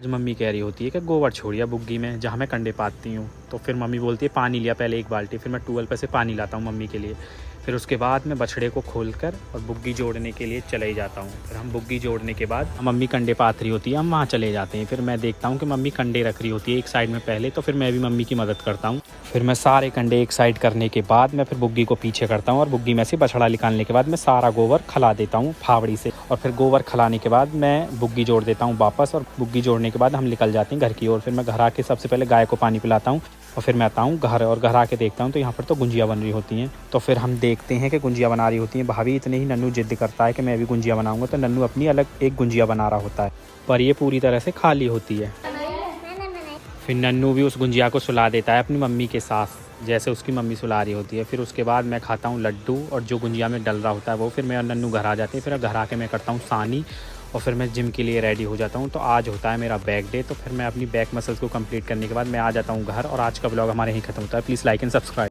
आज मम्मी कह रही होती है कि गोबर छोड़िया बुग्गी में जहाँ मैं कंडे पाती हूँ। तो फिर मम्मी बोलती है पानी लिया पहले 1 बाल्टी, फिर मैं ट्यूबवेल पर से पानी लाता हूँ मम्मी के लिए। फिर उसके बाद मैं बछड़े को खोलकर और बुग्गी जोड़ने के लिए चले ही जाता हूँ। फिर हम बुग्गी जोड़ने के बाद मम्मी कंडे पाथ रही होती है, हम वहाँ चले जाते हैं। फिर मैं देखता हूँ कि मम्मी कंडे रख रही होती है एक साइड में पहले, तो फिर मैं भी मम्मी की मदद करता हूँ। फिर मैं सारे कंडे एक साइड करने के बाद मैं फिर बुग्गी को पीछे करता हूँ और बुग्गी में से बछड़ा निकालने के बाद मैं सारा गोबर खिला देता हूँ फावड़ी से। और फिर गोबर खिलाने के बाद मैं बुग्गी जोड़ देता हूँ वापस, और बुग्गी जोड़ने के बाद हम निकल जाते हैं घर की ओर। फिर मैं घर आके सबसे पहले गाय को पानी पिलाता हूँ और फिर मैं आता हूँ घर, और घर आके देखता हूँ तो यहाँ पर तो गुंजिया बन रही होती हैं। तो फिर हम देखते हैं कि गुंजिया बना रही होती हैं भाभी। इतने ही नन्नू जिद करता है कि मैं भी गुंजिया बनाऊँगा, तो नन्नू अपनी अलग एक गुंजिया बना रहा होता है, पर ये पूरी तरह से खाली होती है। फिर नन्नू भी उस गुंजिया को सुला देता है अपनी मम्मी के साथ, जैसे उसकी मम्मी सुला रही होती है। फिर उसके बाद मैं खाता हूँ लड्डू, और जो गुंजिया में डल रहा होता है वो। फिर मैं और नन्नू घर आ जाते हैं। फिर घर आके मैं करता हूँ सानी, और फिर मैं जिम के लिए रेडी हो जाता हूँ। तो आज होता है मेरा बैक डे, तो फिर मैं अपनी बैक मसल्स को कंप्लीट करने के बाद मैं आ जाता हूँ घर, और आज का ब्लॉग हमारे यहीं ख़त्म होता है। Please like and subscribe.